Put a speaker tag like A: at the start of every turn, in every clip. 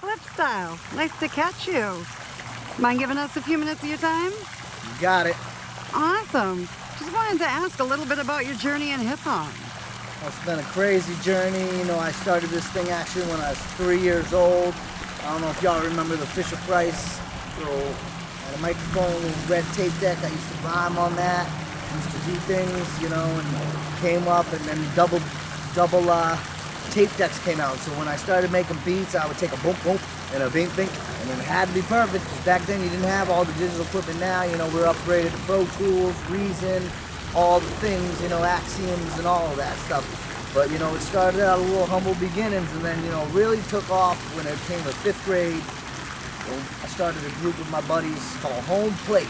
A: Flipstyle. Nice to catch you. Mind giving us a few minutes of your time?
B: You got it.
A: Awesome. Just wanted to ask a little bit about your journey in hip-hop.
B: It's been a crazy journey. You know, I started this thing actually when I was 3 years old. I don't know if y'all remember the Fisher-Price little had a microphone, little red tape deck. I used to rhyme on that. Used to do things, you know, and came up, and then double tape decks came out. So when I started making beats, I would take a boom boom and a bing bing, and then it had to be perfect, because back then you didn't have all the digital equipment. Now, you know, we're upgraded to Pro Tools, Reason, all the things, you know, Axioms and all of that stuff. But, you know, it started out a little humble beginnings, and then, you know, really took off when it came to 5th grade. I started a group with my buddies called Home Plate.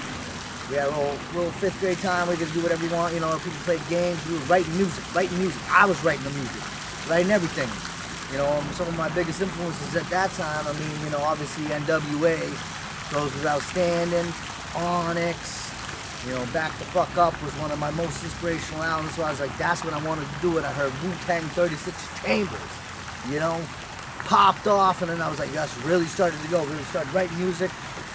B: We had a little 5th grade time. We could do whatever you want, you know, people played games. We were writing music. I was writing the music, writing everything. You know, some of my biggest influences at that time, I mean, you know, obviously NWA, goes without standing, Onyx, you know, Back the Fuck Up was one of my most inspirational albums. So I was like, that's what I wanted to do. And I heard Wu-Tang 36 Chambers, you know, popped off, and then I was like, yes, really started to go, really started writing music.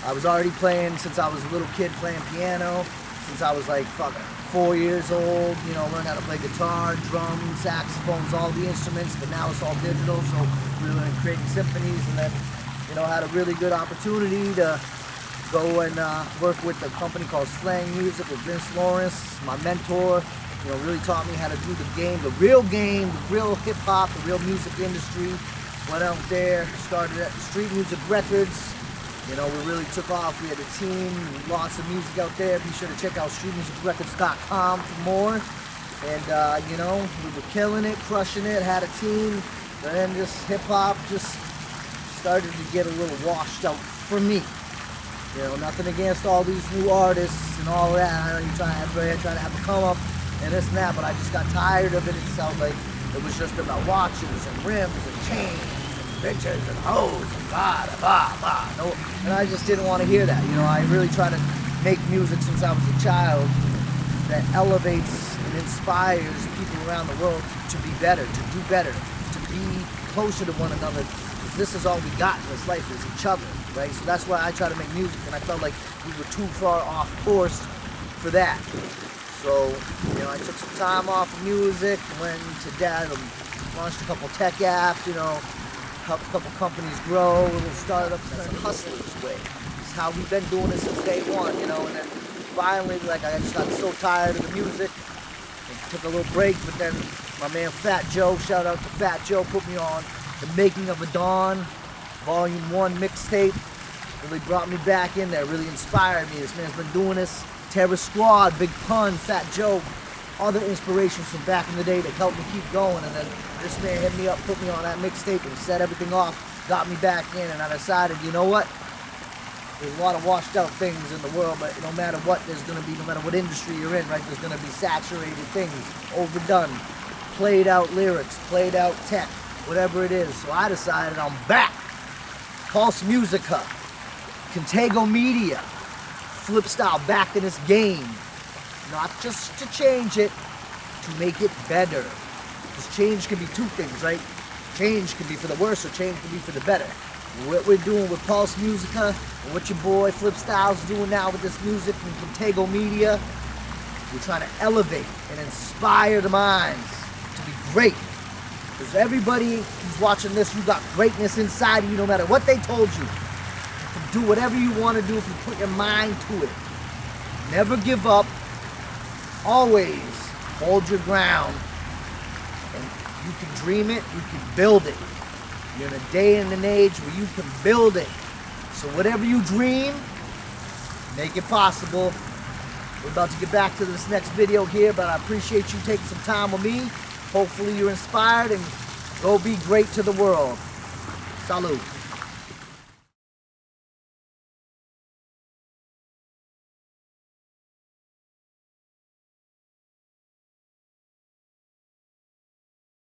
B: I was already playing since I was a little kid, playing piano, since I was like, 4 years old, you know, learned how to play guitar, drums, saxophones, all the instruments, but now it's all digital, so we were creating symphonies, and then, you know, had a really good opportunity to go and work with a company called Slang Music with Vince Lawrence, my mentor. You know, really taught me how to do the real hip-hop, the real music industry. Went out there, started at the Street Music Records. You know, we really took off. We had a team, lots of music out there. Be sure to check out streetmusicrecords.com for more. And, you know, we were killing it, crushing it, had a team. And then just hip-hop just started to get a little washed out for me. You know, nothing against all these new artists and all that. I know you're trying to have a come up and this and that, but I just got tired of it. It sounded like it was just about watches and rims and chains and bitches and hoes and blah, blah, blah. No, and I just didn't want to hear that. You know, I really try to make music since I was a child that elevates and inspires people around the world to be better, to do better, to be closer to one another. Because this is all we got in this life, is each other, right? So that's why I try to make music, and I felt like we were too far off course for that. So, you know, I took some time off of music, went to dad, launched a couple tech apps, you know, helped a couple companies grow, little startups. That's a hustler's way. It's how we've been doing it since day one, you know, and then finally, like, I just got so tired of the music, and took a little break, but then my man Fat Joe, shout out to Fat Joe, put me on The Making of a Dawn, Volume 1 mixtape, really brought me back in there, really inspired me. This man's been doing this. Terror Squad, Big Pun, Fat Joe, all the inspirations from back in the day that helped me keep going. And then this man hit me up, put me on that mixtape and set everything off, got me back in, and I decided, you know what? There's a lot of washed out things in the world, but no matter what there's gonna be, no matter what industry you're in, right, there's gonna be saturated things, overdone, played out lyrics, played out tech, whatever it is. So I decided I'm back. Pulse Musica, Contego.media, Flipstyle back in this game. Not just to change it, to make it better. Because change can be two things, right? Change can be for the worse, or change can be for the better. What we're doing with Pulse Musica, and what your boy Flipstyle's doing now with this music from Contego.media, we're trying to elevate and inspire the minds to be great. Because everybody who's watching this, you got greatness inside of you, no matter what they told you. You can do whatever you want to do if you put your mind to it. Never give up. Always hold your ground. And you can dream it, you can build it. You're in a day and an age where you can build it. So whatever you dream, make it possible. We're about to get back to this next video here, but I appreciate you taking some time with me. Hopefully you're inspired, and go be great to the world. Salud.